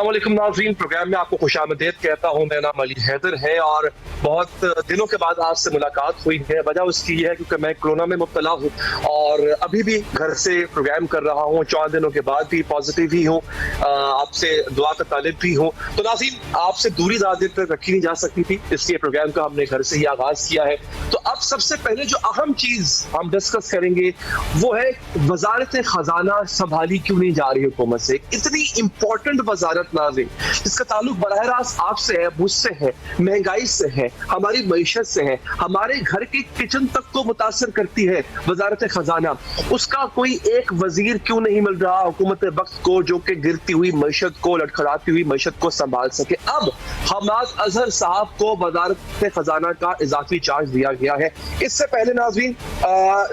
अस्सलाम वालेकुम नाज़रीन, प्रोग्राम में आपको खुशामदीद कहता हूँ। मेरा नाम अली हैदर है और बहुत दिनों के बाद आपसे मुलाकात हुई है। वजह उसकी ये है क्योंकि मैं कोरोना में मुब्तला हूँ और अभी भी घर से प्रोग्राम कर रहा हूँ। 4 दिनों के बाद भी पॉजिटिव ही हूँ, आपसे दुआ का तालिब भी हूँ। तो नाज़रीन, आपसे दूरी ज़्यादा देर तक रखी नहीं जा सकती थी, इसलिए प्रोग्राम का हमने घर से ही आगाज़ किया है। तो अब सबसे पहले जो अहम चीज़ हम डिस्कस करेंगे वो है वजारत खजाना संभाली क्यों नहीं जा रही हुकूमत से। इतनी इंपॉर्टेंट वजारत नाज़रीन जिसका ताल्लुक बराह रास्त आपसे है, मुझसे है, महंगाई से है, हमारी मईशत से है, हमारे घर के किचन तक को मुतासर करती है वजारत खजाना। उसका कोई एक वजीर क्यों नहीं मिल रहा हुकूमत वक्त को जो कि गिरती हुई मईशत को, लड़खड़ाती हुई मईशत को संभाल सके। अब हमाद अजहर साहब को वजारत खजाना का इजाफी चार्ज दिया गया है। इससे पहले नाज़रीन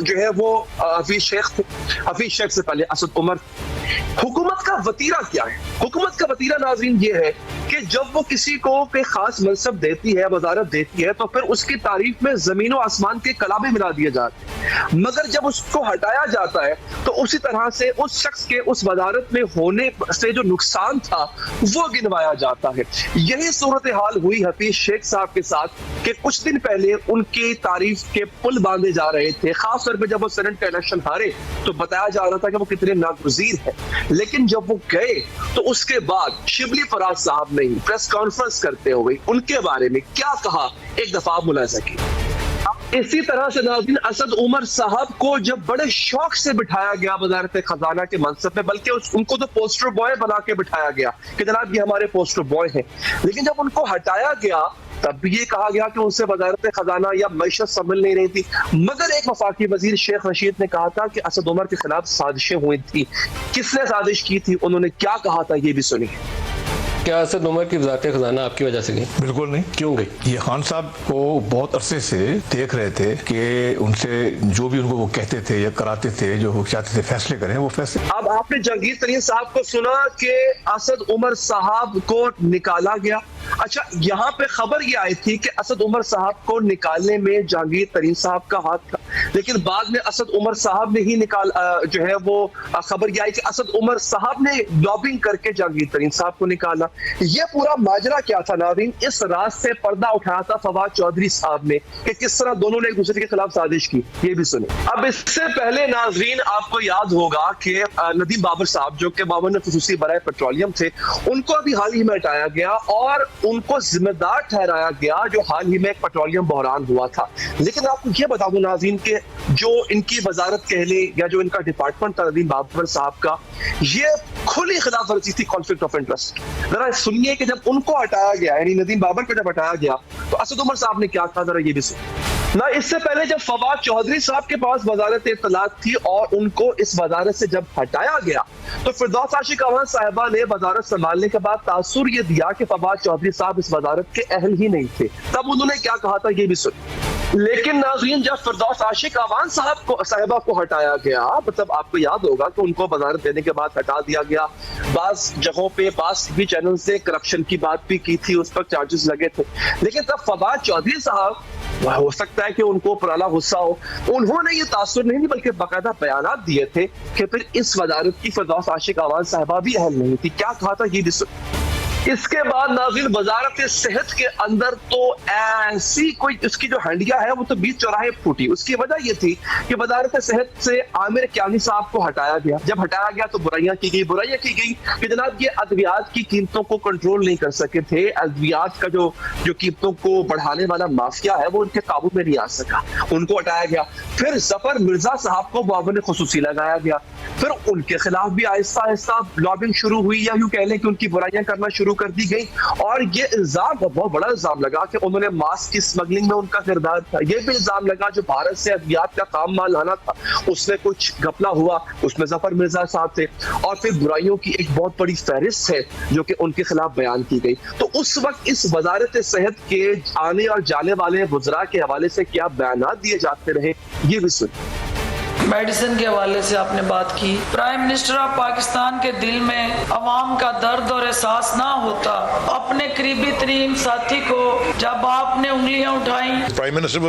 जो है वो हफीज शेख थे। हफीज शेख से पहले असद उमर। हुकूमत का वतीरा क्या है? हुकूमत का वतीरा नाज़रीन ये है कि जब वो किसी को कोई खास मनसब देती है, वजारत देती है, तो फिर उसकी तारीफ में जमीन और आसमान के कलामे मिला दिए जाते हैं। मगर जब उसको हटाया जाता है तो उसी तरह से उस शख्स के उस वजारत में होने से जो नुकसान था वो गिनवाया जाता है। यही सूरत हाल हुई हफीज शेख साहब के साथ कि कुछ दिन पहले उनकी तारीफ के पुल बांधे जा रहे थे। खास तौर पर जब वो सेनेट का इलेक्शन हारे तो बताया जा रहा था कि वो कितने नागुज़ीर है। लेकिन जब वो गए तो उसके बाद शिबली फराज साहब ने प्रेस कॉन्फ्रेंस करते हुए उनके बारे में क्या कहा, एक दफा मुलाहिजा की। इसी तरह से नाज़रीन असद उमर साहब को जब बड़े शौक से बिठाया गया वजारत खजाना के मनसब में, बल्कि उनको तो पोस्टर बॉय बना के बिठाया गया कि जनाब ये हमारे पोस्टर बॉय हैं। लेकिन जब उनको हटाया गया तब भी ये कहा गया कि उनसे वजारत खजाना या मईशत संभल नहीं रही थी। मगर एक वफाकी वजीर शेख रशीद ने कहा था कि असद उमर के खिलाफ साजिशें हुई थी। किसने साजिश की थी, उन्होंने क्या कहा था, ये भी सुनिए। क्या असद उमर की वजारत खजाना आपकी वजह से गई? बिल्कुल नहीं। क्यों गई? ये खान साहब को बहुत अरसे से देख रहे थे कि उनसे जो भी उनको वो कहते थे या कराते थे, जो वो चाहते थे फैसले करें, वो फैसले। अब आपने जहांगीर तरीन साहब को सुना कि असद उमर साहब को निकाला गया। अच्छा, यहाँ पे खबर ये आई थी कि असद उमर साहब को निकालने में जहांगीर तरीन साहब का हाथ था, लेकिन बाद में असद उमर साहब ने ही जो है वो खबर ये आई कि असद उमर साहब ने लॉबिंग करके जहांगीर तरीन साहब को निकाला। ये पूरा माजरा क्या था नाज़रीन? इस रात से पर्दा उठाया था फवाद चौधरी साहब ने कि किस तरह दोनों ने एक दूसरे के खिलाफ साजिश की। ये भी सुने। अब इससे पहले नाज़रीन आपको याद होगा कि नदीम बाबर साहब जो कि मामून खुसूसी बराए पेट्रोलियम थे, उनको अभी हाल ही में हटाया गया और उनको जिम्मेदार ठहराया गया जो हाल ही में एक पेट्रोलियम बहरान हुआ था। लेकिन आपको ये बता दूं नाज़रीन कि जो इनकी वजारत कह ले या जो इनका डिपार्टमेंट था नदीम बाबर साहब का, ये खुली खिलाफ वर्जी थी, कॉन्फ्लिक्ट ऑफ इंटरेस्ट। जरा सुनिए कि जब उनको हटाया गया, यानी नदीम बाबर को जब हटाया गया तो असद उमर साहब ने क्या कहा, जरा ये भी सुनिए ना। इससे पहले जब फवाद चौधरी साहब के पास वजारत इत्तलात थी और उनको इस वजारत से जब हटाया गया तो फिरदौस आशिक अवान साहिबा ने वजारत संभालने के बाद तासुर ये दिया कि फवाद चौधरी साहब इस वजारत के अहल ही नहीं थे। तब उन्होंने क्या कहा था, ये भी सुनिए। लेकिन नाज़रीन जब फिरदौस आशिक अवान साहिबा को हटाया गया, मतलब आपको याद होगा कि उनको वजारत देने के बाद हटा दिया गया। बास जगहों पे बास टीवी चैनल से करप्शन की बात भी की थी, उस पर चार्जेस लगे थे। लेकिन तब फवाद चौधरी साहब, हो सकता है कि उनको पुराना गुस्सा हो, उन्होंने ये तासुर नहीं बल्कि बाकायदा बयानात दिए थे कि फिर इस वजारत की फिरदौस आशिक अवान साहिबा भी अहल नहीं थी। क्या कहा था, ये भी सुन। इसके बाद नाज़रीन वजारत सेहत के अंदर तो ऐसी कोई उसकी जो हंडिया है वो तो बीच चौराहे फूटी। उसकी वजह ये थी कि वजारत सेहत से आमिर कियानी साहब को हटाया गया। जब हटाया गया तो बुराइयां की गई कि जनाब ये अद्वियात की कीमतों को कंट्रोल नहीं कर सके थे। अद्वियात का जो कीमतों को बढ़ाने वाला माफिया है वो उनके काबू में नहीं आ सका, उनको हटाया गया। फिर जफर मिर्जा साहब को मुआविन खुसूसी लगाया गया। फिर उनके खिलाफ भी आहिस्ता आहिस्ता लॉबिंग शुरू हुई, या यूं कह लें कि उनकी बुराइयां करना शुरू कर दी गई। और ये इल्जाम, बहुत बड़ा इल्जाम लगा कि उन्होंने मास्क की स्मगलिंग में उनका किरदार था। ये भी इल्जाम लगा जो भारत से अद्वियात का काम माल लाना था उसमें कुछ घपला हुआ, उसमें जफर मिर्जा साहब थे। और फिर बुराइयों की एक बहुत बड़ी फहरिस्त है जो कि उनके खिलाफ बयान की गई। तो उस वक्त इस वजारत सेहत के आने और जाने वाले वज़रा के हवाले से क्या बयान दिए जाते रहे, ये भी सुन। मेडिसिन के हवाले से आपने बात की। प्राइम मिनिस्टर ऑफ पाकिस्तान के दिल में अवाम का दर्द और एहसास ना होता, अपने करीबी तरीन साथी को जब आपने उंगलियां उठाई। प्राइम मिनिस्टर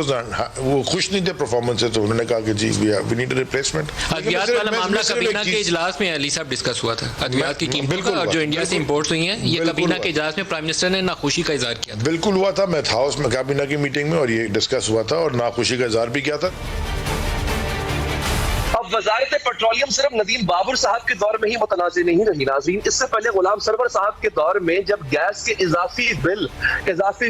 वो खुश नहीं थे परफॉर्मेंस से, तो उन्होंने कहा कि जी वी नीड रिप्लेसमेंट। अद्वियात वाला मामला कबीना के इजलास में अली साहब डिस्कस हुआ था, अद्वियात की कीमतों का, और जो इंडिया से इंपोर्ट्स हुई हैं, ये कबीना के इजलास में प्राइम मिनिस्टर ने नाखुशी का इजहार किया था। बिल्कुल हुआ था, मैं था उसमें काबीना की मीटिंग में और ये डिस्कस हुआ था और नाखुशी का इजहार भी किया था। अब वजारत पेट्रोलियम सिर्फ नदीम बाबर साहब के दौर में ही मुतनाज़ नहीं रही नाज़रीन, इससे पहले गुलाम सरवर साहब के दौर में जब गैस के इजाफी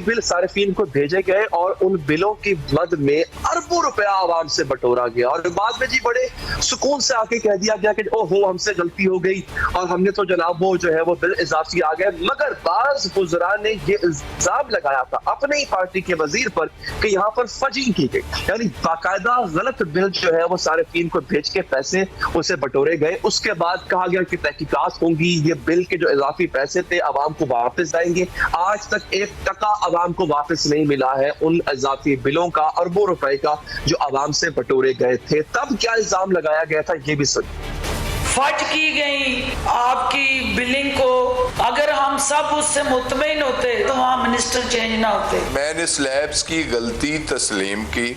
बिल सारिफीन को भेजे गए और उन बिलों की मद में अरबों रुपया आवाम से बटोरा गया, और बाद में जी बड़े सुकून से आके कह दिया गया कि ओहो हमसे गलती हो गई और हमने तो जनाब वो जो है वो बिल इजाफी आ गए। मगर बाज़ गुज़रा ने ये इल्जाम लगाया था अपने ही पार्टी के वजीर पर कि यहाँ पर फजिंग की गई, यानी बाकायदा गलत बिल जो है वो सारिफीन को भेज के पैसे उसे बटोरे गए। उसके बाद कहा गया कि तहकीकात होंगी, ये बिल के जो इजाफी पैसे थे आवाम को वापस आएंगे। आज तक 1 टका आवाम को वापस नहीं मिला है उन इजाफी बिलों का, अरबों रुपए का जो आवाम से बटोरे गए थे। तब क्या इल्जाम लगाया गया था ये भी सुन। फट की गई आपकी बिलिंग को, अगर हम सब उससे मुतमईन होते तो वहाँ मिनिस्टर चेंज ना होते। मैंने स्लैब्स की गलती तस्लीम की।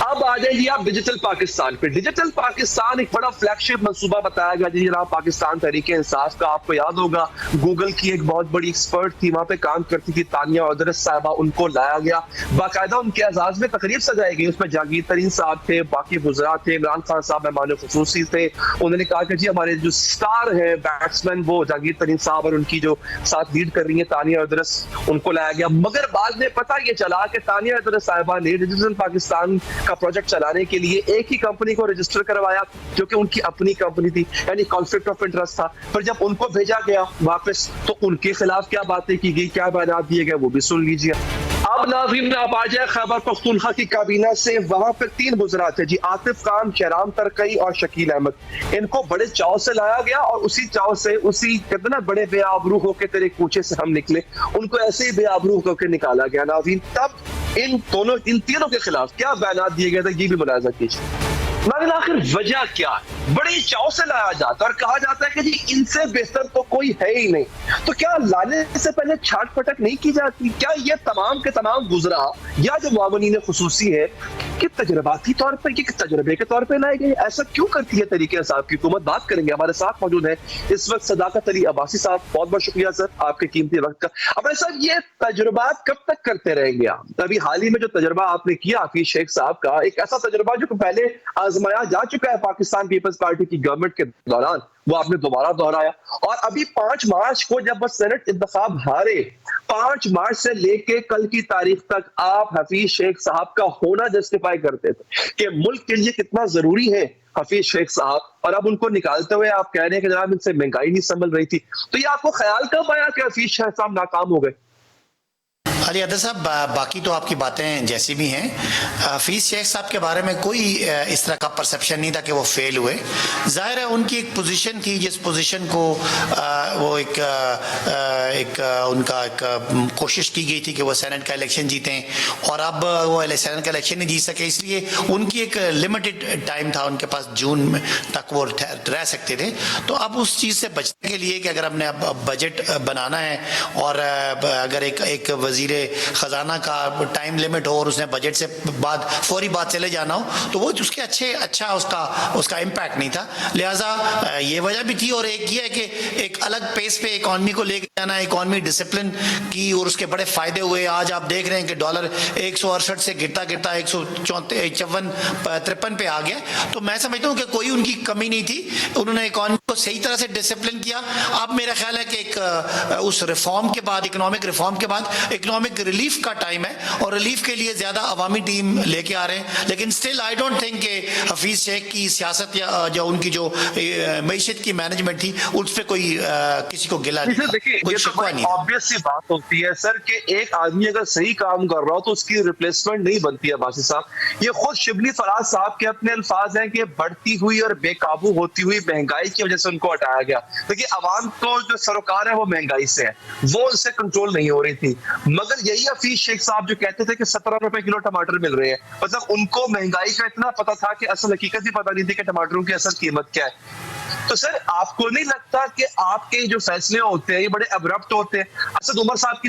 अब आ जाइए आप डिजिटल पाकिस्तान पे। डिजिटल पाकिस्तान एक बड़ा फ्लैगशिप मंसूबा बताया गया जी जनाब पाकिस्तान तहरीक इंसाफ का। आपको याद होगा गूगल की एक बहुत बड़ी एक्सपर्ट थी, वहां पे काम करती थी तानिया उदरस साहिबा, उनको लाया गया, बाकायदा उनके एजाज में तकरीब सजाई गई। उसमें जहांगीर तरीन साहब थे, बाकी वुज़रा थे, इमरान खान साहब मेहमान खुसूसी थे। उन्होंने कहा कि जी हमारे जो स्टार है बैट्समैन वो जहांगीर तरीन साहब और उनकी जो साथ लीड कर रही है तानिया उदरस, उनको लाया गया। मगर बाद में पता ये चला कि तानिया उदरस साहिबा ने डिजिटल पाकिस्तान का प्रोजेक्ट चलाने के लिए एक ही कंपनी को रजिस्टर करवाया जो कि उनकी अपनी कंपनी थी, यानी कॉन्फ्लिक्ट ऑफ इंटरेस्ट था। फिर जब उनको भेजा गया वापस तो उनके खिलाफ क्या बातें की गई, क्या बयान दिए गए, वो भी सुन लीजिए। अब नाज़रीन आप आ जाए खैबर पख्तूनख्वा की काबीना से। वहां पर 3 गुजरा थे जी, आतिफ खान, शहराम तरकई और शकील अहमद। इनको बड़े चाव से लाया गया और उसी चाव से, उसी कितना बड़े बेआबरू होके तेरे कूचे से हम निकले, उनको ऐसे ही बेआबरू होकर निकाला गया नाज़रीन। तब इन तीनों के खिलाफ क्या बयान दिए गए थे ये भी मुलाहिजा कीजिए। मगर आखिर वजह क्या है? बड़ी चाव से लाया जाता है और कहा जाता है कि जी इनसे बेहतर तो कोई है ही नहीं। तो क्या लाने से पहले छाट पटक नहीं की जाती? क्या ये तमाम के तमाम गुजरा या जो मामूलीन खुसूसी है कि तजर्बाती तौर पर, कि तजर्बे के तौर पर लाए गए? ऐसा क्यों करती है तरीके साहब की हुकूमत? बात करेंगे, हमारे साथ मौजूद है इस वक्त सदाकत अली अब्बासी साहब। बहुत बहुत शुक्रिया सर आपके कीमती वक्त का। अब सर ये तजुर्बात कब तक करते रहेंगे आप? अभी हाल ही में जो तजर्बा आपने किया हफीज शेख साहब का, एक ऐसा तजर्बा जो पहले आजमाया जा चुका है पाकिस्तान पीपल्स पार्टी की गवर्नमेंट के दौरान, वो आपने दोबारा दोहराया। और अभी 5 मार्च को जब बस सेनेट इंतखाब हारे, 5 मार्च से लेके कल की तारीख तक आप हफीज शेख साहब का होना जस्टिफाई करते थे कि मुल्क के लिए कितना जरूरी है हफीज शेख साहब, और अब उनको निकालते हुए आप कह रहे हैं कि जनाब इनसे महंगाई नहीं संभल रही थी। तो ये आपको ख्याल कब आया कि हफीज शेख साहब नाकाम हो गए? अली अदर साहब, बाकी तो आपकी बातें जैसी भी हैं, हफीज शेख साहब के बारे में कोई इस तरह का परसेप्शन नहीं था कि वो फेल हुए। जाहिर है उनकी एक पोजीशन थी जिस पोजीशन को वो एक उनका एक कोशिश की गई थी कि वो सेनेट का इलेक्शन जीतें, और अब वो सेनेट का इलेक्शन नहीं जीत सके, इसलिए उनकी एक लिमिटेड टाइम था उनके पास, जून तक वो रह सकते थे। तो अब उस चीज़ से बचने के लिए कि अगर हमने अब बजट बनाना है और अगर एक वजीर खजाना का टाइम लिमिट हो और उसने बजट से बाद फौरी बात चले जाना हो, तो वो उसके अच्छा उसका इम्पैक्ट नहीं था। लिहाजा ये वजह भी थी, और एक ये है कि एक अलग पेस पे इकॉनमी को लेकर जाना, इकॉनमी डिसिप्लिन की, और उसके बड़े फायदे हुए। आज आप देख रहे हैं कि डॉलर 168 से गिरता 154-53 पे आ गया। तो मैं समझता हूँ कि कोई उनकी कमी नहीं थी, उन्होंने इकॉनमी को सही तरह से डिसिप्लिन किया। अब मेरा ख्याल है कि एक उस रिफॉर्म के बाद, इकोनॉमिक रिफॉर्म के बाद इकोनॉमिक रिलीफ का टाइम है, और रिलीफ के लिए ज्यादा अवामी टीम लेके आ रहे हैं। लेकिन स्टिल आई डोंट थिंक कि हफीज शेख की सियासत या जो उनकी जो मईशत की मैनेजमेंट थी उस पर कोई किसी को गिला नहीं था। देखिए ये तो कोई नहीं था। ऑब्वियस सी बात होती है सर कि एक आदमी अगर सही काम कर रहा हो तो उसकी रिप्लेसमेंट नहीं बनती है बासी साहब। ये खुद शिबली फराज साहब के अपने अल्फाज हैं कि बढ़ती हुई और बेकाबू होती हुई महंगाई की वजह से उनको हटाया गया। देखिए अवाम को जो सरोकार है वो महंगाई से है, वो उनसे कंट्रोल नहीं हो रही थी। मगर यही हफीज शेख साहब जो कहते थे कि 17 रुपए किलो टमाटर मिल रहे हैं, मतलब उनको महंगाई का इतना पता था कि असल हकीकत ही पता नहीं थी कि टमाटरों की असल कीमत क्या है। तो सर आपको नहीं लगता कि आपके जो फैसले होते हैं ये बड़े अब्रप्ट होते हैं? असद उमर साहब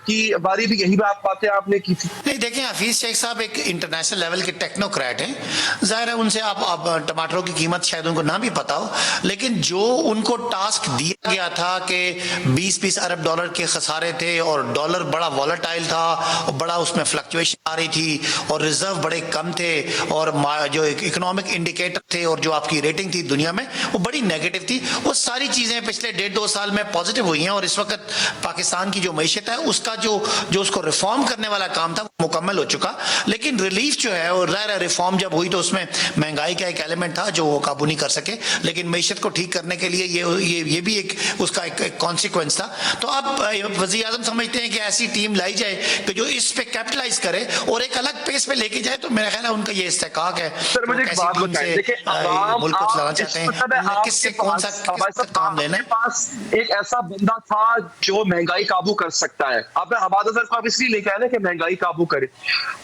की बारी भी यही बातें आपने की थी। नहीं देखें, हफीज शेख साहब एक इंटरनेशनल लेवल के टेक्नोक्रेट हैं, जाहिर है उनसे आप टमाटरों की कीमत शायद उनको ना भी पता हो, लेकिन जो उनको टास्क दिया गया था कि 20-20 अरब डॉलर के खसारे थे और डॉलर बड़ा वॉलेटाइल था और बड़ा उसमें फ्लक्चुएशन आ रही थी और रिजर्व बड़े कम थे और जो इकोनॉमिक इंडिकेटर थे और जो आपकी रेटिंग थी दुनिया में वो बड़ी नेगेटिव थी, वो सारी चीजें पिछले 1.5-2 साल में पॉजिटिव हुई हैं और इस वक्त पाकिस्तान की जो मईशत है उसका जो उसको रिफॉर्म करने वाला काम था वो मुकम्मल हो चुका। लेकिन रिलीफ जो है और ज़ाहिर है रिफॉर्म जब हुई तो उसमें महंगाई का एक एलिमेंट था जो वो काबू नहीं कर सके, लेकिन मईशत को ठीक करने के लिए ये भी एक उसका एक कॉन्सिक्वेंस था। तो अब वज़ीर आज़म समझते हैं कि ऐसी टीम लाई जाए कि जो इस पे कैपिटलाइज करे और एक अलग पेस पे लेके जाए, तो मेरा ख्याल है उनका ये इस्तेकाक है। सर मुझे एक बात बताइए, देखिए मुल्क को चलाना चाहते हैं, किससे कौन सा काम लेना है? पास एक ऐसा बंदा था जो महंगाई काबू कर सकता है। अब हमाद सर को आप इसलिए लेके आए ना कि महंगाई काबू करे,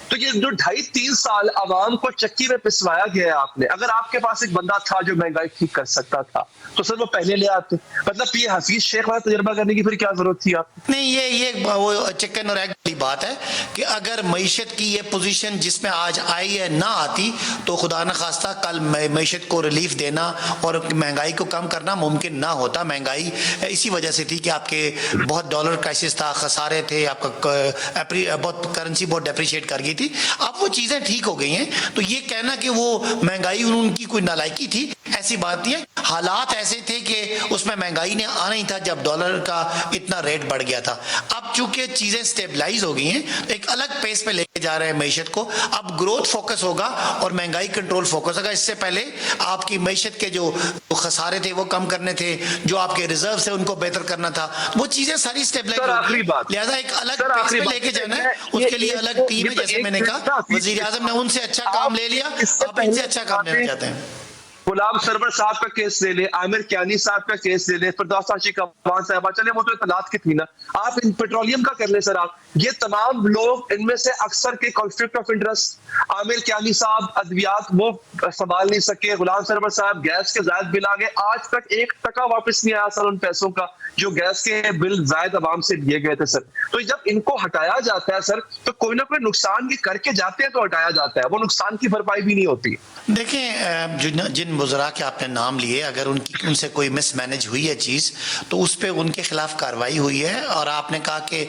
तो ये जो 2.5-3 साल अवाम को चक्की में पिसवाया गया है आपने, अगर आपके पास एक बंदा था जो महंगाई ठीक कर सकता था तो सर वो पहले ले आते। मतलब ये हफीज शेख वाला तजर्बा करने की फिर क्या जरूरत थी आप? नहीं, ये वो चिकन और एग वाली बात है कि अगर मईशत की ये पोजीशन जिसमें आज आई है ना आती तो खुदा न खास्ता कल मईशत को रिलीफ देना और महंगाई को कम करना मुमकिन ना होता। महंगाई इसी वजह से थी कि आपके बहुत डॉलर क्राइसिस था, खसारे थे, आपका बहुत करेंसी बहुत डेप्रिशिएट कर गई थी। अब वो चीज़ें ठीक हो गई हैं, तो ये कहना कि वो महंगाई उनकी कोई नालायकी थी, ऐसी बात नहीं है। हालात ऐसे थे कि उसमें महंगाई ने आना ही था जब डॉलर का इतना रेट बढ़ गया था। अब चूंकि चीज़ें स्टेबलाइज हो गई हैं, एक अलग पेस पे लेके जा रहे हैं मईशत को। अब ग्रोथ फोकस होगा और महंगाई कंट्रोल फोकस होगा। इससे पहले आपकी मईशत के जो खसारे थे वो कम करने थे, जो आपके रिजर्व से उनको बेहतर करना था, वो चीजें सारी स्टेबलाइज हो गई। लिहाजा एक अलग पेस पे लेके जाना है, उसके लिए अलग टीम है। जैसे मैंने कहा, वजीर आजम ने उनसे अच्छा काम ले लिया, अब इनसे अच्छा काम लेना चाहते हैं। गुलाम सरवर साहब का केस ले ले, आमिर कियानी साहब का केस ले ले, फिरदौस आशिक अफगान साहब, चले वो तो इतलात की थी ना, आप इन पेट्रोलियम का कर ले सर। आप ये तमाम लोग इनमें से अक्सर के conflict of interest, Aamir Kiani साहब अद्वियात वो संभाल नहीं सके, गुलाम सरवर साहब गैस के जायद बिल आ गए, आज तक 1 टका वापस नहीं आया सर उन पैसों का जो गैस के बिल जायद अवाम से दिए गए थे सर। तो जब इनको हटाया जाता है सर तो कोई ना कोई नुकसान भी करके जाते हैं तो हटाया जाता है, वो नुकसान की भरपाई भी नहीं होती। देखें, जिन वज़रा के आपने नाम लिए, अगर उनसे कोई मिसमैनेज हुई है चीज़ तो उस पर उनके खिलाफ कार्रवाई हुई है। और आपने कहा कि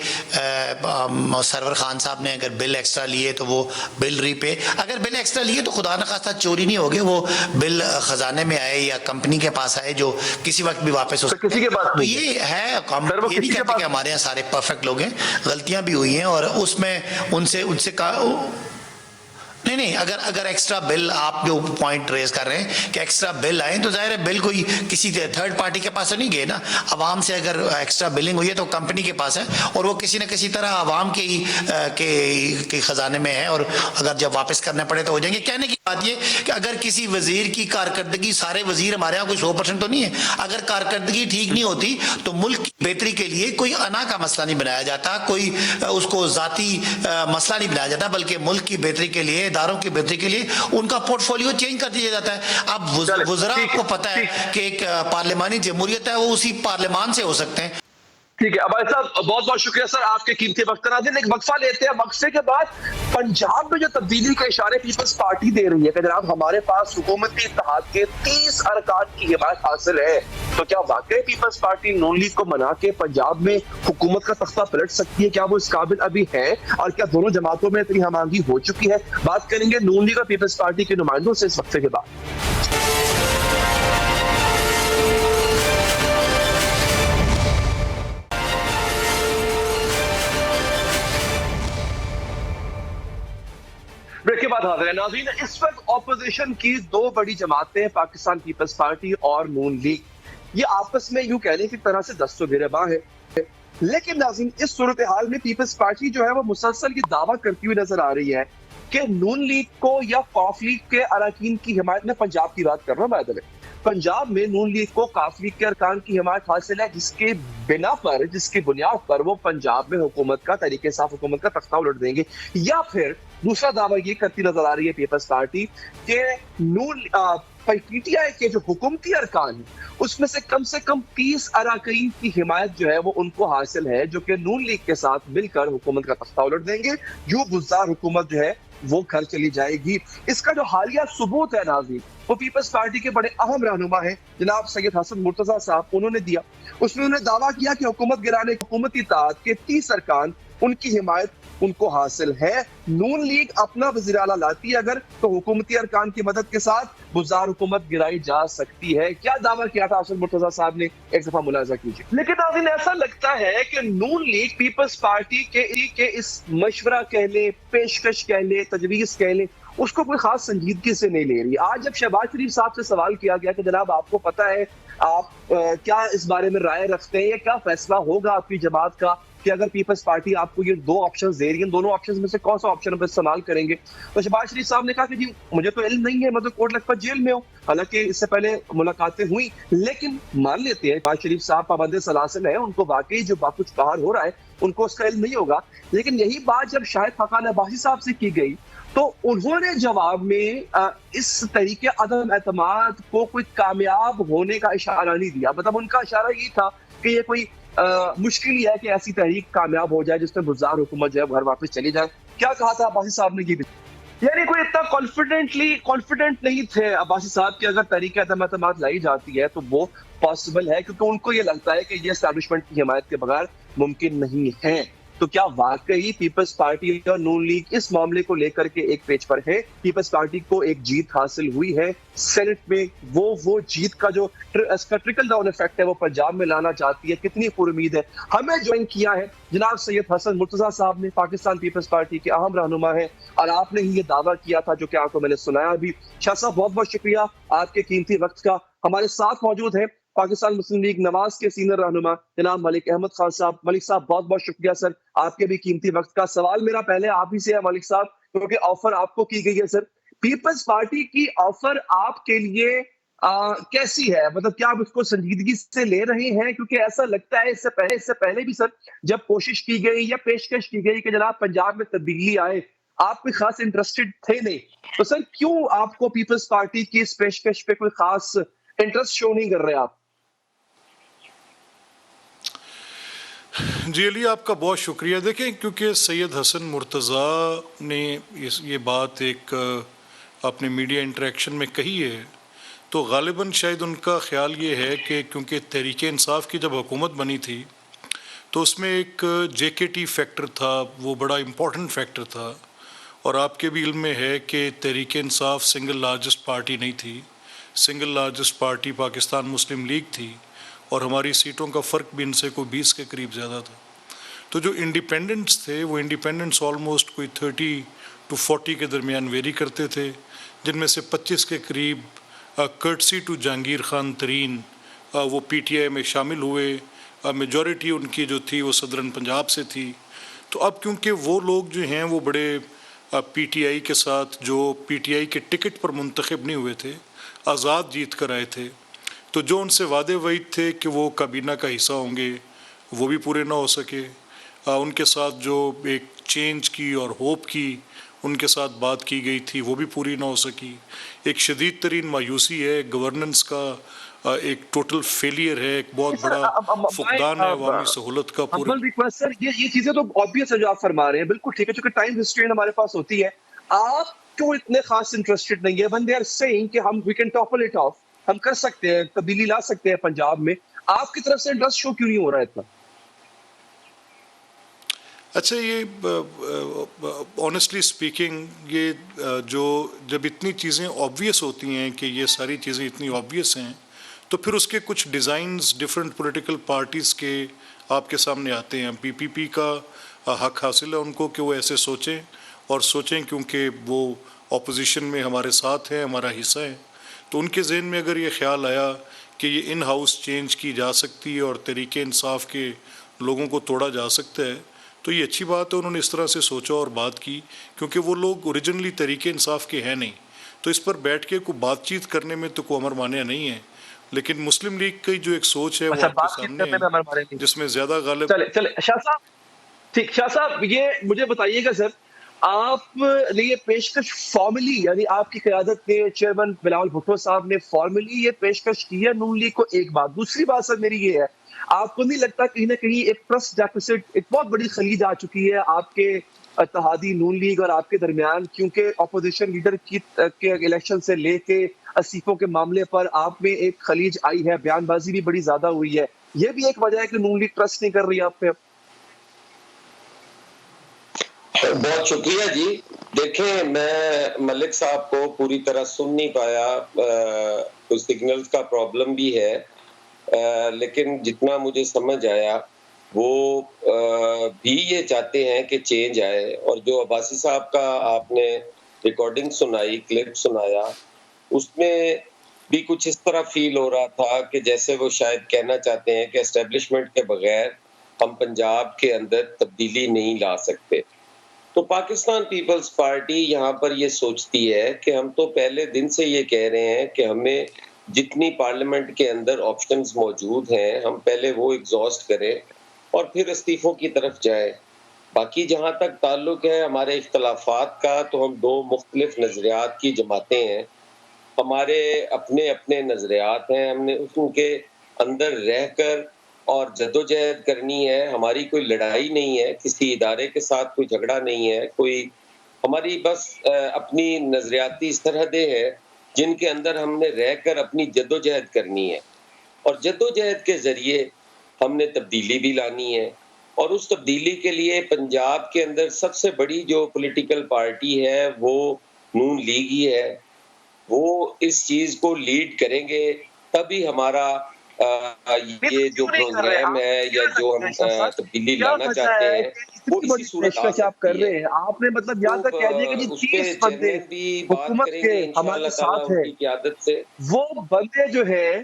सरवर खान साहब ने अगर बिल एक्स्ट्रा लिए तो वो बिल रीपे, अगर बिल एक्स्ट्रा लिए तो खुदा न खास्ता चोरी नहीं होगी, वो बिल खजाने में आए या कंपनी के पास आए जो किसी वक्त भी वापस हो सकते हैं। किसी के पास तो ये है, ये नहीं कहते कि हमारे यहाँ सारे परफेक्ट लोग हैं, गलतियां भी हुई हैं और उसमें उनसे नहीं, अगर एक्स्ट्रा बिल, आप जो पॉइंट रेज कर रहे हैं कि एक्स्ट्रा बिल आए तो जाहिर है बिल कोई किसी थर्ड पार्टी के पास नहीं गए ना। अवाम से अगर एक्स्ट्रा बिलिंग हुई है तो कंपनी के पास है और वो किसी न किसी तरह अवाम के खजाने में है और अगर जब वापस करने पड़े तो हो जाएंगे। कहने की बात ये कि अगर किसी वजीर की कारकर्दगी, सारे वजीर हमारे यहाँ कोई 100% तो नहीं है, अगर कारकर्दगी ठीक नहीं होती तो मुल्क की बेहतरी के लिए कोई अना का मसला नहीं बनाया जाता, कोई उसको जाती मसला नहीं बनाया जाता, बल्कि मुल्क की बेहतरी के लिए, इदारों की बेहतरी के लिए उनका पोर्टफोलियो चेंज कर दिया जाता है। अब वज़रा को पता है कि एक पार्लिमानी जमहूरियत है, वो उसी पार्लिमान से हो सकते हैं। ठीक है अबाई साहब, बहुत बहुत शुक्रिया सर आपके कीमती वक्त। नाज़रीन एक वक्फा लेते हैं, वक्फे के बाद पंजाब में जो तब्दीली का इशारे पीपल्स पार्टी दे रही है कि जनाब हमारे पास हुकूमती इत्तेहाद के 30 अरकान की हिमायत हासिल है, तो क्या वाकई पीपल्स पार्टी नून लीग को मना के पंजाब में हुकूमत का तख्ता पलट सकती है? क्या वो इस काबिल अभी है और क्या दोनों जमातों में इतनी हमांगी हो चुकी है? बात करेंगे नून लीग और पीपल्स पार्टी के नुमाइंदों से इस वक्फे के बाद। ब्रेक के बाद हाजिर है नाज़रीन। इस वक्त ऑपोजिशन की 2 बड़ी जमातें पाकिस्तान पीपल्स पार्टी और नून लीग, ये आपस में यूं कहने की तरह से दस्तों गिरबां है। لیکن ناظرین اس صورتحال میں پیپلز پارٹی جو ہے وہ مسلسل یہ دعویٰ کرتی ہوئی نظر آ رہی ہے کہ نون لیگ کو یا قوف لیگ کے اراکین کی حمایت میں پنجاب کی بات کر رہا ہوں میں پنجاب میں نون لیگ کو قوف لیگ کے ارکان کی حمایت حاصل ہے جس کے بنا پر جس کی بنیاد پر وہ پنجاب میں حکومت کا طریقہ صاف حکومت کا تختہ الٹ دیں گے. یا پھر دوسرا دعویٰ یہ کرتی نظر آ رہی ہے پیپلز پارٹی کہ پی ٹی آئی کے جو حکومتی ارکان ہیں اس میں سے کم 30 اراکین کی حمایت جو ہے وہ ان کو حاصل ہے جو کہ نون لیگ کے ساتھ مل کر حکومت کا تختہ الٹ دیں گے. جو گزار حکومت جو ہے وہ گھر چلی جائے گی. اس کا جو حالیہ ثبوت ہے ناظرین وہ پیپلز پارٹی کے بڑے اہم رہنما ہیں جناب سید حسن مرتضیٰ صاحب انہوں نے دیا. اس میں انہوں نے دعویٰ کیا کہ حکومت گرانے حکومتی اطاعت کے 30 ارکان ان کی حمایت ان کو حاصل ہے. نون لیگ اپنا وزیر اعلیٰ لاتی ہے اگر تو حکومتی ارکان کی مدد کے ساتھ گزار حکومت گرائی جا سکتی ہے. کیا دعویٰ کیا تھا حسن مرتضیٰ صاحب نے ایک دفعہ ملاحظہ کیجیے. لیکن ناظرین ایسا لگتا ہے کہ نون لیگ پیپلز پارٹی کے اس مشورہ کہہ لیں پیشکش کہہ لیں تجویز کہہ لیں اس کو کوئی خاص سنجیدگی سے نہیں لے رہی. آج جب شہباز شریف صاحب سے سوال کیا گیا کہ جناب آپ کو پتہ ہے آپ کیا اس بارے میں رائے رکھتے ہیں یا کیا فیصلہ ہوگا آپ کی جماعت کا کہ اگر پیپلز پارٹی آپ کو یہ 2 آپشنز دے رہی ہیں دونوں آپشنز میں سے کون سا آپشن آپ استعمال کریں گے, تو شہباز شریف صاحب نے کہا کہ جی مجھے تو علم نہیں ہے میں تو کوٹ لکھپت جیل میں ہوں. حالانکہ اس سے پہلے ملاقاتیں ہوئی لیکن مان لیتے ہیں شہباز شریف صاحب پابند سلاسل ہیں ان کو واقعی جو کچھ باہر ہو رہا ہے ان کو اس کا علم نہیں ہوگا. لیکن یہی بات جب شاہد خاقان عباسی صاحب سے کی گئی تو انہوں نے جواب میں اس طریقے عدم اعتماد کو کوئی کامیاب ہونے کا اشارہ نہیں دیا. مطلب ان کا اشارہ یہ تھا کہ یہ کوئی مشکل ہی ہے کہ ایسی تحریک کامیاب ہو جائے جس میں گزار حکومت جو ہے گھر واپس چلی جائے. کیا کہا تھا عباسی صاحب نے یہ یعنی کوئی اتنا کانفیڈنٹ نہیں تھے عباسی صاحب کہ اگر تحریک عدم اعتماد لائی جاتی ہے تو وہ پاسبل ہے کیونکہ ان کو یہ لگتا ہے کہ یہ اسٹیبلشمنٹ کی حمایت کے بغیر ممکن نہیں ہے. تو کیا واقعی پیپلز پارٹی اور نون لیگ اس معاملے کو لے کر کے ایک پیج پر ہے؟ پیپلز پارٹی کو ایک جیت حاصل ہوئی ہے سینٹ میں, وہ جیت کا جو اس کا ٹرکل ڈاؤن ایفیکٹ ہے وہ پنجاب میں لانا چاہتی ہے. کتنی پر امید ہے. ہمیں جوائن کیا ہے جناب سید حسن مرتضیٰ صاحب نے پاکستان پیپلز پارٹی کے اہم رہنما ہیں اور آپ نے ہی یہ دعویٰ کیا تھا جو کہ آپ کو میں نے سنایا ابھی. شاہ صاحب بہت بہت شکریہ آپ کے قیمتی وقت کا. ہمارے ساتھ موجود ہیں پاکستان مسلم لیگ نواز کے سینئر رہنما جناب ملک احمد خان صاحب. ملک صاحب بہت بہت شکریہ سر آپ کے بھی قیمتی وقت کا. سوال میرا پہلے آپ ہی سے ہے ملک صاحب کیونکہ آفر آپ کو کی گئی ہے سر. پیپلز پارٹی کی آفر آپ کے لیے کیسی ہے؟ مطلب کیا آپ اس کو سنجیدگی سے لے رہے ہیں؟ کیونکہ ایسا لگتا ہے اس سے پہلے بھی سر جب کوشش کی گئی یا پیشکش کی گئی کہ جناب پنجاب میں تبدیلی آئے آپ کوئی خاص انٹرسٹڈ تھے نہیں, تو سر کیوں آپ کو پیپلز پارٹی کی اس پیشکش پہ کوئی خاص انٹرسٹ شو نہیں کر رہے آپ؟ جی علی آپ کا بہت شکریہ. دیکھیں کیونکہ سید حسن مرتضیٰ نے یہ بات ایک اپنے میڈیا انٹریکشن میں کہی ہے تو غالباً شاید ان کا خیال یہ ہے کہ کیونکہ تحریک انصاف کی جب حکومت بنی تھی تو اس میں ایک JKT فیکٹر تھا, وہ بڑا امپورٹنٹ فیکٹر تھا. اور آپ کے بھی علم میں ہے کہ Tehreek Insaf single largest party نہیں تھی. سنگل لارجسٹ پارٹی پاکستان مسلم لیگ تھی اور ہماری سیٹوں کا فرق بھی ان سے کوئی 20 کے قریب زیادہ تھا. تو جو انڈیپینڈنٹس تھے وہ انڈیپینڈنٹس آلموسٹ کوئی 30 to 40 کے درمیان ویری کرتے تھے, جن میں سے 25 کے قریب کرٹسی ٹو جہانگیر خان ترین وہ PTI میں شامل ہوئے. میجورٹی ان کی جو تھی وہ صدرن پنجاب سے تھی. تو اب کیونکہ وہ لوگ جو ہیں وہ بڑے PTI کے ساتھ جو PTI کے ٹکٹ پر منتخب نہیں ہوئے تھے, آزاد جیت کر آئے تھے, تو جو ان سے وعدے وعید تھے کہ وہ کابینہ کا حصہ ہوں گے وہ بھی پورے نہ ہو سکے. ان کے ساتھ جو ایک چینج کی اور ہوپ کی ان کے ساتھ بات کی گئی تھی وہ بھی پوری نہ ہو سکی. ایک شدید ترین مایوسی ہے, گورننس کا ایک ٹوٹل فیلئر ہے, ایک بہت بڑا فقدان ہے عوامی سہولت کا. سر یہ چیزیں تو obvious ہے جو آپ فرما رہے ہیں, بالکل ٹھیک ہے, چونکہ ٹائم ہسٹری ہمارے پاس ہوتی ہے. آپ کیوں اتنے خاص انٹرسٹڈ نہیں ہے when they are saying کہ ہم we can topple it off, ہم کر سکتے ہیں تبدیلی لا سکتے ہیں پنجاب میں, آپ کی طرف سے انٹرسٹ شو کیوں نہیں ہو رہا ہے اتنا؟ اچھا یہ آنیسٹلی اسپیکنگ یہ جو جب اتنی چیزیں آبویس ہوتی ہیں کہ یہ ساری چیزیں اتنی آبویس ہیں تو پھر اس کے کچھ ڈیزائنز ڈفرینٹ پولیٹیکل پارٹیز کے آپ کے سامنے آتے ہیں. PPP کا حق حاصل ہے ان کو کہ وہ ایسے سوچیں اور سوچیں کیونکہ وہ اپوزیشن میں ہمارے ساتھ ہیں, ہمارا حصہ ہے. تو ان کے ذہن میں اگر یہ خیال آیا کہ یہ ان ہاؤس چینج کی جا سکتی ہے اور تحریک انصاف کے لوگوں کو توڑا جا سکتا ہے تو یہ اچھی بات ہے انہوں نے اس طرح سے سوچا اور بات کی، کیونکہ وہ لوگ اوریجنلی تحریک انصاف کے ہیں نہیں، تو اس پر بیٹھ کے کوئی بات چیت کرنے میں تو کوئی امر مانع نہیں ہے، لیکن مسلم لیگ کی جو ایک سوچ ہے وہ آپ کے سامنے ہے جس میں زیادہ غالب چلے شاہ صاحب، ٹھیک، شاہ صاحب یہ مجھے بتائیے گا سر، آپ نے یہ پیشکش فارملی، یعنی آپ کی قیادت میں چیئرمین بلاول بھٹو صاحب نے فارملی یہ پیشکش کی ہے نون لیگ کو؟ ایک بات، دوسری بات سر میری یہ ہے، آپ کو نہیں لگتا کہیں نہ کہیں ایک ٹرسٹ ڈیفیسٹ، ایک بہت بڑی خلیج آ چکی ہے آپ کے اتحادی نون لیگ اور آپ کے درمیان، کیونکہ اپوزیشن لیڈر کے الیکشن سے لے کے استعفوں کے معاملے پر آپ میں ایک خلیج آئی ہے، بیان بازی بھی بڑی زیادہ ہوئی ہے، یہ بھی ایک وجہ ہے کہ نون لیگ ٹرسٹ نہیں کر رہی آپ پہ؟ بہت شکریہ جی. دیکھیں میں ملک صاحب کو پوری طرح سن نہیں پایا، کوئی سگنلز کا پرابلم بھی ہے، لیکن جتنا مجھے سمجھ آیا وہ بھی یہ چاہتے ہیں کہ چینج آئے، اور جو عباسی صاحب کا آپ نے ریکارڈنگ سنائی، کلپ سنایا، اس میں بھی کچھ اس طرح فیل ہو رہا تھا کہ جیسے وہ شاید کہنا چاہتے ہیں کہ اسٹیبلشمنٹ کے بغیر ہم پنجاب کے اندر تبدیلی نہیں لا سکتے. تو پاکستان پیپلز پارٹی یہاں پر یہ سوچتی ہے کہ ہم تو پہلے دن سے یہ کہہ رہے ہیں کہ ہمیں جتنی پارلیمنٹ کے اندر آپشنز موجود ہیں ہم پہلے وہ ایگزاسٹ کریں اور پھر استعفوں کی طرف جائیں. باقی جہاں تک تعلق ہے ہمارے اختلافات کا، تو ہم دو مختلف نظریات کی جماعتیں ہیں، ہمارے اپنے اپنے نظریات ہیں، ہم نے ان کے اندر رہ کر اور جدوجہد کرنی ہے. ہماری کوئی لڑائی نہیں ہے، کسی ادارے کے ساتھ کوئی جھگڑا نہیں ہے، ہماری بس اپنی نظریاتی سرحدیں ہیں جن کے اندر ہم نے رہ کر اپنی جدوجہد کرنی ہے، اور جدوجہد کے ذریعے ہم نے تبدیلی بھی لانی ہے. اور اس تبدیلی کے لیے پنجاب کے اندر سب سے بڑی جو پولیٹیکل پارٹی ہے وہ نون لیگ ہی ہے، وہ اس چیز کو لیڈ کریں گے، تبھی ہمارا یہ جو پروگرام ہے یا جو ہم تبدیلی لانا چاہتے ہیں وہ اسی صورت آ سکتی ہے. آپ نے مطلب یہاں تک کہہ دیا کہ جی اس پہ 30 بندے چیئرمین بھی بات حکومت کریں کے گے انشاءاللہ ہمارے تعالیٰ ساتھ ان ہیں، کی قیادت سے. وہ بندے جو ہے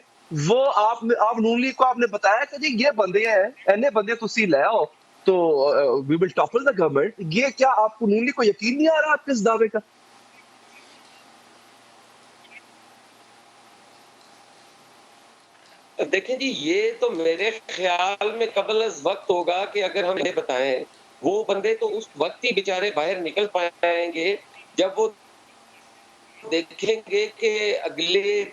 وہ آپ نون لیگ کو آپ نے بتایا کہ جی یہ بندے ہیں، اینے بندے تسی لے آؤ تو وی ول ٹاپل دا گورنمنٹ. یہ کیا آپ کو نون لیگ کو یقین نہیں آ رہا آپ کے اس دعوے کا؟ دیکھیں جی یہ تو میرے خیال میں قبل از وقت ہوگا کہ اگر ہم یہ بتائیں، وہ بندے تو اس وقت ہی بیچارے باہر نکل پائیں گے جب وہ دیکھیں گے کہ اگلے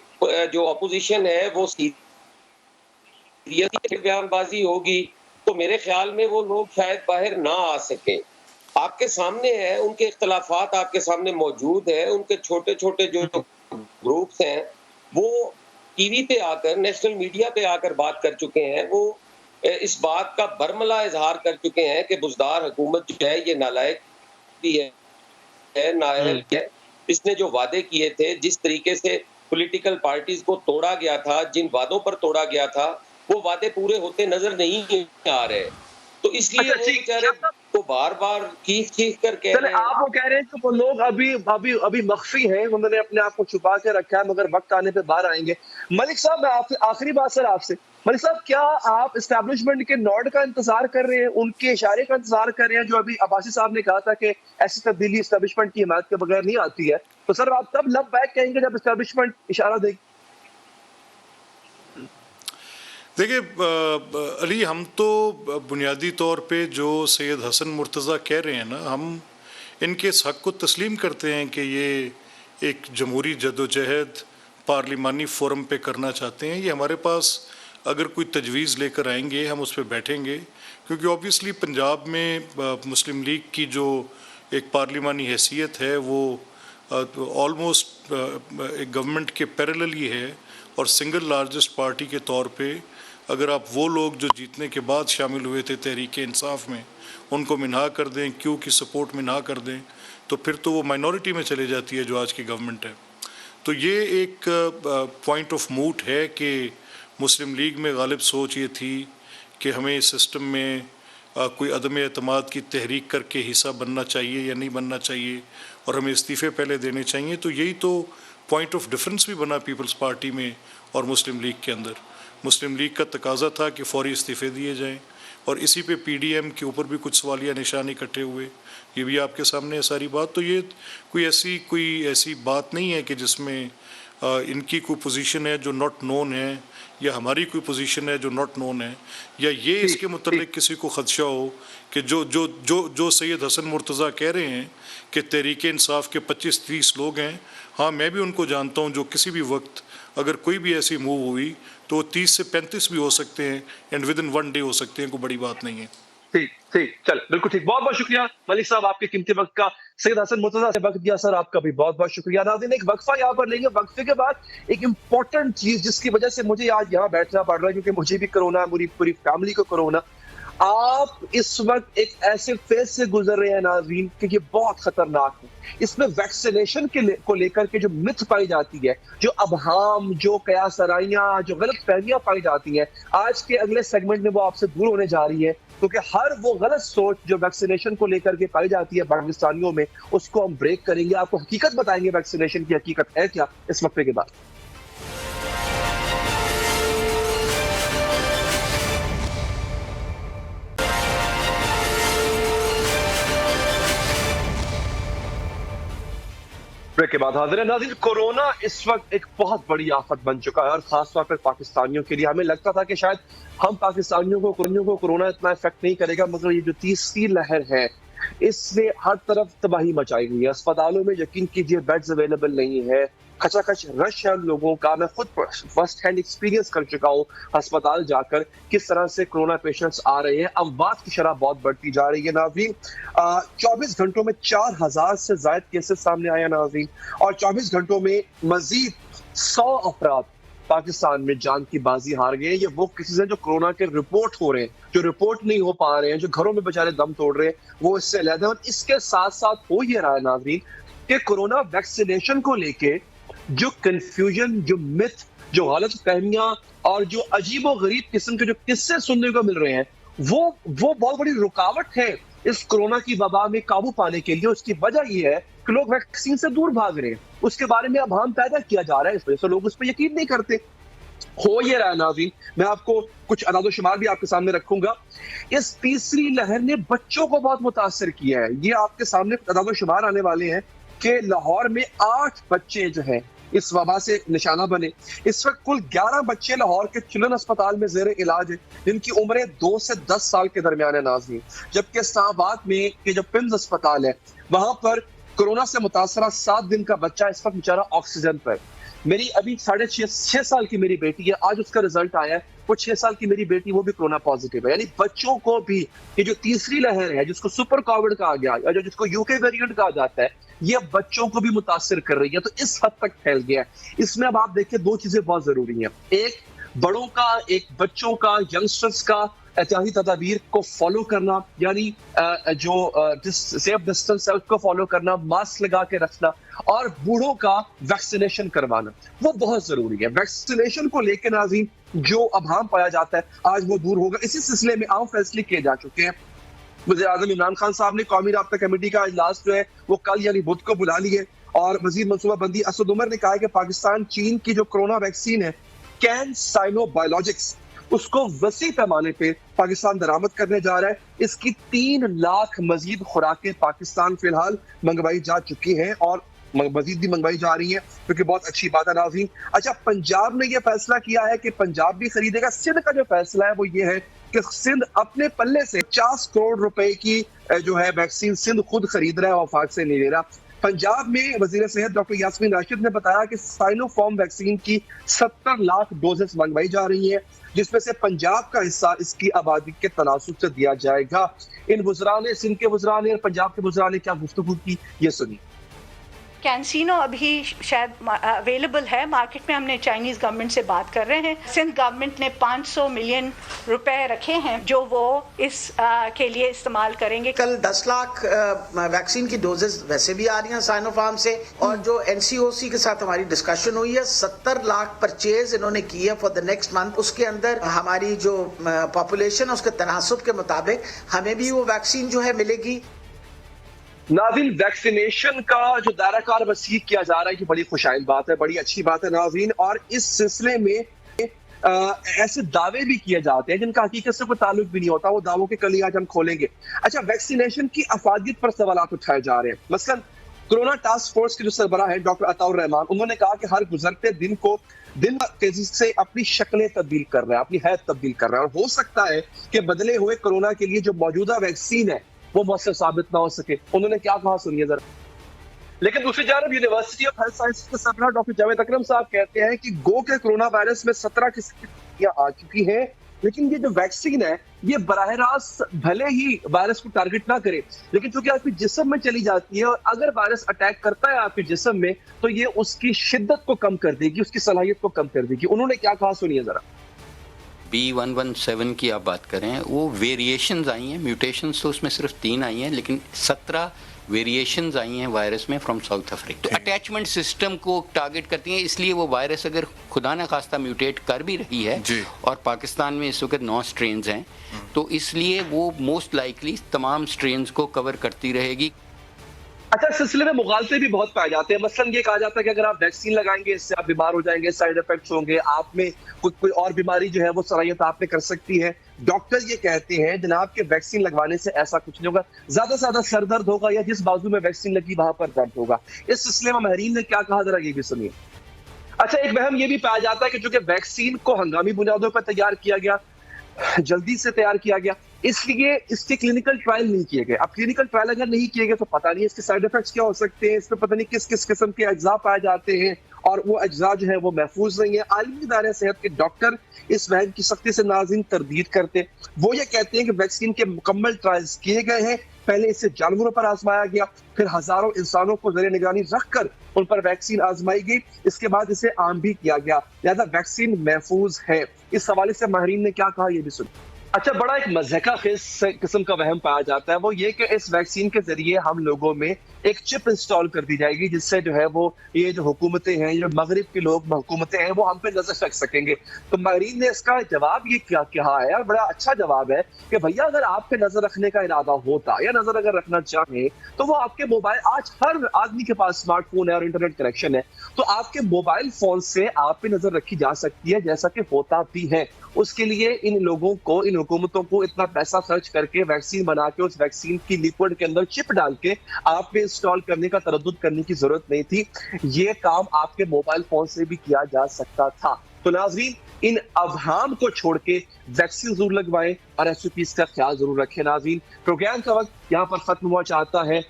جو اپوزیشن ہے وہ سیریس بیان بازی ہوگی، تو میرے خیال میں وہ لوگ شاید باہر نہ آ سکیں. آپ کے سامنے ہے، ان کے اختلافات آپ کے سامنے موجود ہیں، ان کے چھوٹے چھوٹے جو گروپس ہیں وہ ٹی وی پہ آ کر، نیشنل میڈیا پہ آ کر بات کر چکے ہیں، وہ اس بات کا برملا اظہار کر چکے ہیں کہ بزدار حکومت جو ہے یہ نالائق بھی ہے، نااہل ہے. اس نے جو وعدے کیے تھے، جس طریقے سے پولیٹیکل پارٹیز کو توڑا گیا تھا، جن وعدوں پر توڑا گیا تھا، وہ وعدے پورے ہوتے نظر نہیں آ رہے. تو اس لیے وہ بیچارے کو بار بار چیخ کر کہہ چلے رہے ہیں. آپ وہ کہہ رہے ہیں کہ وہ لوگ ابھی مخفی ہیں، انہوں نے اپنے آپ کو چھپا کے رکھا ہے، مگر وقت آنے پہ باہر آئیں گے. ملک صاحب میں آخری بات سر آپ سے، ملک صاحب کیا آپ اسٹیبلشمنٹ کے نوڈ کا انتظار کر رہے ہیں، ان کے اشارے کا انتظار کر رہے ہیں؟ جو ابھی عباسی صاحب نے کہا تھا کہ ایسی تبدیلی اسٹیبلشمنٹ کی حمایت کے بغیر نہیں آتی ہے، تو سر آپ کب لب بیک کہیں گے جب اسٹیبلشمنٹ اشارہ دے گی؟ دیکھیں علی، ہم تو بنیادی طور پہ جو سید حسن مرتضیٰ کہہ رہے ہیں نا، ہم ان کے اس حق کو تسلیم کرتے ہیں کہ یہ ایک جمہوری جدوجہد پارلیمانی فورم پہ کرنا چاہتے ہیں. یہ ہمارے پاس اگر کوئی تجویز لے کر آئیں گے ہم اس پہ بیٹھیں گے، کیونکہ اوبیسلی پنجاب میں مسلم لیگ کی جو ایک پارلیمانی حیثیت ہے وہ آلموسٹ ایک گورنمنٹ کے پیرلل ہی ہے، اور سنگل لارجسٹ پارٹی کے طور پہ اگر آپ وہ لوگ جو جیتنے کے بعد شامل ہوئے تھے تحریک انصاف میں ان کو منہا کر دیں، کیو کی سپورٹ منہا کر دیں، تو پھر تو وہ مائنورٹی میں چلے جاتی ہے جو آج کی گورنمنٹ ہے. تو یہ ایک پوائنٹ آف موٹ ہے کہ مسلم لیگ میں غالب سوچ یہ تھی کہ ہمیں اس سسٹم میں کوئی عدم اعتماد کی تحریک کر کے حصہ بننا چاہیے یا نہیں بننا چاہیے، اور ہمیں استعفے پہلے دینے چاہیے. تو یہی تو پوائنٹ آف ڈفرنس بھی بنا پیپلز پارٹی میں اور مسلم لیگ کے اندر. مسلم لیگ کا تقاضا تھا کہ فوری استعفے دیے جائیں، और इसी पे PDM के ऊपर भी कुछ सवालिया निशान इकट्ठे हुए, ये भी आपके सामने है सारी बात। तो ये कोई ऐसी बात नहीं है कि जिसमें इनकी कोई पोजीशन है जो नॉट नोन है, या हमारी कोई पोजीशन है जो नॉट नोन है, या ये इसके मुतालिक किसी को खदशा हो कि जो सैयद हसन मुर्तज़ा कह रहे हैं कि तहरीक इंसाफ के 25-30 लोग हैं। हाँ, मैं भी उनको जानता हूँ जो किसी भी वक्त अगर कोई भी ऐसी मूव हुई तो 30 से 35 भी हो सकते हैं, एंड विद इन 1 डे हो सकते हैं, कोई बड़ी बात नहीं है। ठीक, चल बिल्कुल ठीक। बहुत बहुत शुक्रिया मलिक साहब आपके कीमती वक्त का। सैयद हसन मुर्तज़ा से वक्त दिया सर, आपका भी बहुत बहुत शुक्रिया। नाज़रीन, एक वक्फा यहाँ पर लेंगे, वक्फे के बाद एक इम्पोर्टेंट चीज जिसकी वजह से मुझे आज यहाँ बैठना पड़ रहा है, क्योंकि मुझे भी कोरोना है, पूरी फैमिली को कोरोना। आप इस वक्त एक ऐसे फेज से गुजर रहे हैं नाज़रीन कि ये बहुत खतरनाक है। इसमें वैक्सीनेशन को लेकर के जो मिथ पाई जाती है, जो अबहाम, जो कयासराइयां, जो गलत फहमियां पाई जाती हैं, आज के अगले सेगमेंट में वो आपसे दूर होने जा रही है, क्योंकि हर वो गलत सोच जो वैक्सीनेशन को लेकर के पाई जाती है पाकिस्तानियों में, उसको हम ब्रेक करेंगे। आपको हकीकत बताएंगे वैक्सीनेशन की हकीकत है क्या, इस वक्त के बाद। ब्रेक के बाद हाजिर है नाज़रीन। कोरोना इस वक्त एक बहुत बड़ी आफत बन चुका है, और खास तौर पर पाकिस्तानियों के लिए। हमें लगता था कि शायद हम पाकिस्तानियों को कोरोना इतना इफेक्ट नहीं करेगा, मगर ये जो तीसरी लहर है इसने हर तरफ तबाही मचाई हुई है। अस्पतालों में यकीन कीजिए बेड्स अवेलेबल नहीं है, खचाखच रश है लोगों का। मैं खुद फर्स्ट हैंड एक्सपीरियंस कर चुका हूँ अस्पताल जाकर, किस तरह से कोरोना पेशेंट्स आ रहे हैं। अमवात की शरह बहुत बढ़ती जा रही है नाज़रीन। 24 घंटों में 4000 से ज्यादा केसेस सामने आए नाज़रीन, और 24 घंटों में मजीद 100 अफराद पाकिस्तान में जान की बाजी हार गए। ये वो केसेस हैं जो कोरोना के रिपोर्ट हो रहे हैं, जो रिपोर्ट नहीं हो पा रहे हैं, जो घरों में बेचारे दम तोड़ रहे हैं, वो इससे अलग है। और इसके साथ साथ हो ये रहा है नाज़रीन कि कोरोना वैक्सीनेशन को लेके जो कंफ्यूजन, जो मिथ, जो गलत फहमियां और जो अजीबो गरीब किस्म के जो किस्से सुनने को मिल रहे हैं, वो बहुत बड़ी रुकावट है इस कोरोना की वबा में काबू पाने के लिए। उसकी वजह ये है कि लोग वैक्सीन से दूर भाग रहे हैं, उसके बारे में अभाम पैदा किया जा रहा है, इस वजह से लोग उस पर यकीन नहीं करते। हो ये रहा है नाज़रीन, मैं आपको कुछ अदाद शुमार भी आपके सामने रखूंगा। इस तीसरी लहर ने बच्चों को बहुत मुतासर किया है। ये आपके सामने अदाद शुमार आने वाले हैं कि लाहौर में 8 बच्चे जो हैं इस वबा से निशाना बने। इस वक्त कुल 11 बच्चे लाहौर के चिल्ड्रन अस्पताल में ज़ेर इलाज है, जिनकी उम्रें 2 से 10 साल के दरमियान है नाज़रीन। जबकि इस्लामाबाद में ये जो पिम्स अस्पताल है, वहां पर कोरोना से मुतासरा 7 दिन का बच्चा इस वक्त बेचारा ऑक्सीजन पर। मेरी अभी 6.5 साल की मेरी बेटी है, आज उसका रिजल्ट आया है, वो 6 साल की मेरी बेटी, वो भी कोरोना पॉजिटिव है। यानी बच्चों को भी ये जो तीसरी लहर है, जिसको सुपर कोविड कहा गया या जिसको यूके वेरिएंट कहा जाता है, ये बच्चों को भी मुतासिर कर रही है। तो इस हद तक फैल गया है। इसमें अब आप देखिए 2 चीजें बहुत जरूरी हैं, एक बड़ों का, एक बच्चों का, यंगस्टर्स का एहतियाती तदाबीर को फॉलो करना, यानी जो सेफ डिस्टेंस है उसको फॉलो करना, मास्क लगा के रखना, और बूढ़ों का वैक्सीनेशन करवाना, वो बहुत जरूरी है। वैक्सीनेशन को लेकर नाज़रीन जो अभाम पाया जाता है, आज वो दूर होगा। इसी सिलसिले में अहम फैसले किए जा चुके हैं। वज़ीर-ए-आज़म इमरान खान साहब ने कौमी राब्ता कमेटी का इजलास जो है वो कल यानी बुध को बुला लिए, और मजीद मनसूबा बंदी। असद उमर ने कहा है कि पाकिस्तान चीन की जो कोरोना वैक्सीन है कैन साइनो बायोलॉजिक्स, उसको वसी पैमाने पे पाकिस्तान दरामद करने जा रहा है। इसकी 3 लाख मजीद खुराकें पाकिस्तान फिलहाल मंगवाई जा चुकी हैं, और मजीद भी मंगवाई जा रही है, क्योंकि बहुत अच्छी बात है नाज़रीन। अच्छा, पंजाब ने यह फैसला किया है कि पंजाब भी खरीदेगा। सिंध का जो फैसला है वो ये है कि सिंध अपने पल्ले से 50 करोड़ रुपए की जो है वैक्सीन सिंध खुद खरीद रहा है, वफाक से नहीं ले रहा। पंजाब में वजीर सेहत डॉक्टर यास्मीन राशिद ने बताया कि साइनोफार्म वैक्सीन की 70 लाख डोजेस मंगवाई जा रही हैं, जिसमें से पंजाब का हिस्सा इसकी आबादी के तनासुब से दिया जाएगा। इन वज़रा ने, सिंध के वज़रा ने और पंजाब के वज़रा ने क्या गुफ्तगू की, ये सुनिए। कैंसिनो अभी शायद अवेलेबल है मार्केट में। हमने चाइनीज गवर्नमेंट से बात कर रहे हैं। सिंध गवर्नमेंट ने 500 मिलियन रुपए रखे हैं जो वो इस के लिए इस्तेमाल करेंगे। कल 10 लाख वैक्सीन की डोजेस वैसे भी आ रही हैं साइनोफार्म से, और जो एनसीओसी के साथ हमारी डिस्कशन हुई है, 70 लाख परचेज इन्होंने की है फॉर द नेक्स्ट मंथ। उसके अंदर हमारी जो पॉपुलेशन है उसके तनासुब के मुताबिक हमें भी वो वैक्सीन जो है मिलेगी। नाज़रीन, वैक्सीनेशन का जो दायरा कार वसी किया जा रहा है, ये बड़ी खुशाइन बात है, बड़ी अच्छी बात है नाज़रीन। और इस सिलसिले में ایسے دعوے بھی کیے جاتے ہیں جن کا حقیقت سے کوئی تعلق بھی نہیں ہوتا. وہ دعووں کے کلی آج ہم کھولیں گے. اچھا, ویکسینیشن کی افادیت پر سوالات اٹھائے جا رہے ہیں. مثلا کورونا ٹاسک فورس کے جو سربراہ ہیں ڈاکٹر عطاء الرحمان, انہوں نے کہا کہ ہر گزرتے دن کو دن تیزی سے اپنی شکلیں تبدیل کر رہے ہیں, اپنی حیثیت تبدیل کر رہے ہیں, اور ہو سکتا ہے کہ بدلے ہوئے کورونا کے لیے جو موجودہ ویکسین ہے وہ مؤثر ثابت نہ ہو سکے. انہوں نے کیا کہا, سنیے ذرا. لیکن دوسری جانب یونیورسٹی آف ہیلتھ سائنس کے سربراہ ڈاکٹر جاوید اکرم صاحب کہتے ہیں کہ گو کے کورونا وائرس میں 17 قسم کی آ چکی ہیں, لیکن یہ جو ویکسین ہے یہ براہ راست بھلے ہی وائرس کو ٹارگٹ نہ کرے, لیکن چونکہ آپ کے جسم میں چلی جاتی ہے اور اگر وائرس اٹیک کرتا ہے آپ کے جسم میں تو یہ اس کی شدت کو کم کر دے گی, اس کی صلاحیت کو کم کر دے گی. انہوں نے کیا کہا, سنیے ذرا. B117 کی آپ بات کریں, وہ ویریشنز آئی ہیں, میوٹیشنز تو اس میں صرف 3 آئی ہیں, لیکن 17 ویریشنز آئی ہیں وائرس میں فرام ساؤتھ افریقہ. تو اٹیچمنٹ سسٹم کو ٹارگٹ کرتی ہیں, اس لیے وہ وائرس اگر خدا نہ خواستہ میوٹیٹ کر بھی رہی ہے اور پاکستان میں اس وقت 9 سٹرینز ہیں, تو اس لیے وہ موسٹ لائکلی تمام سٹرینز کو کور کرتی رہے گی. اچھا, اس سلسلے میں مغالطے بھی بہت پائے جاتے ہیں. مثلا یہ کہا جاتا ہے کہ اگر آپ ویکسین لگائیں گے اس سے آپ بیمار ہو جائیں گے, سائیڈ افیکٹس ہوں گے, آپ میں کوئی اور بیماری جو ہے وہ صلاحیت آپ میں کر سکتی ہے. ڈاکٹر یہ کہتے ہیں جناب کہ ویکسین لگوانے سے ایسا کچھ نہیں ہوگا, زیادہ سے زیادہ سر درد ہوگا یا جس بازو میں ویکسین لگی وہاں پر درد ہوگا. اس سلسلے میں ماہرین نے کیا کہا, ذرا یہ بھی سنیے. اچھا, ایک وہم یہ بھی پایا جاتا ہے کہ چونکہ ویکسین کو ہنگامی بنیادوں پر تیار کیا گیا, جلدی سے تیار کیا گیا, اس لیے اس کے کلینکل ٹرائل نہیں کیے گئے. اب کلینکل ٹرائل اگر نہیں کیے گئے تو پتہ نہیں اس کے سائیڈ ایفیکٹس کیا ہو سکتے ہیں, اس میں پتہ نہیں کس کس قسم کے اجزاء پائے جاتے ہیں, اور وہ اجزاء جو ہے وہ محفوظ نہیں ہے. عالمی ادارے صحت کے ڈاکٹر اس وہم کی سختی سے ناظرین تردید کرتے. وہ یہ کہتے ہیں کہ ویکسین کے مکمل ٹرائلز کیے گئے ہیں, پہلے اسے جانوروں پر آزمایا گیا, پھر ہزاروں انسانوں کو زیر نگرانی رکھ کر ان پر ویکسین آزمائی گئی, اس کے بعد اسے عام بھی کیا گیا, لہذا ویکسین محفوظ ہے. اس حوالے سے ماہرین نے کیا کہا یہ بھی سن. اچھا, بڑا ایک مضحکہ خیز قسم کا وہم پایا جاتا ہے, وہ یہ کہ اس ویکسین کے ذریعے ہم لوگوں میں ایک چپ انسٹال کر دی جائے گی جس سے جو ہے وہ یہ جو حکومتیں ہیں, جو مغرب کے لوگ حکومتیں ہیں, وہ ہم پہ نظر رکھ سکیں گے. تو ماہرین نے اس کا جواب یہ کیا کہا ہے, اور بڑا اچھا جواب ہے کہ بھیا اگر آپ پہ نظر رکھنے کا ارادہ ہوتا یا نظر اگر رکھنا چاہیں تو وہ آپ کے موبائل, آج ہر آدمی کے پاس اسمارٹ فون ہے اور انٹرنیٹ کنیکشن ہے, تو آپ کے موبائل فون سے آپ پہ نظر رکھی جا سکتی ہے, جیسا کہ ہوتا بھی ہے. اس کے لیے ان لوگوں کو, ان حکومتوں کو اتنا پیسہ خرچ کر کے ویکسین بنا کے اس ویکسین کی لیکوڈ کے اندر چپ ڈال کے آپ پہ انسٹال کرنے کا تردد کرنے کی ضرورت نہیں تھی. یہ کام آپ کے موبائل فون سے بھی کیا جا سکتا تھا. تو ناظرین, ان ابہام کو چھوڑ کے ویکسین ضرور لگوائیں اور SOPs کا خیال ضرور رکھیں. ناظرین, پروگرام کا وقت یہاں پر ختم ہوا چاہتا ہے.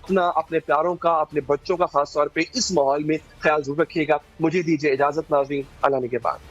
اپنے پیاروں کا, اپنے بچوں کا خاص طور پہ اس ماحول میں خیال ضرور رکھیے گا. مجھے دیجیے اجازت ناظرین, اللہ نے کے بعد.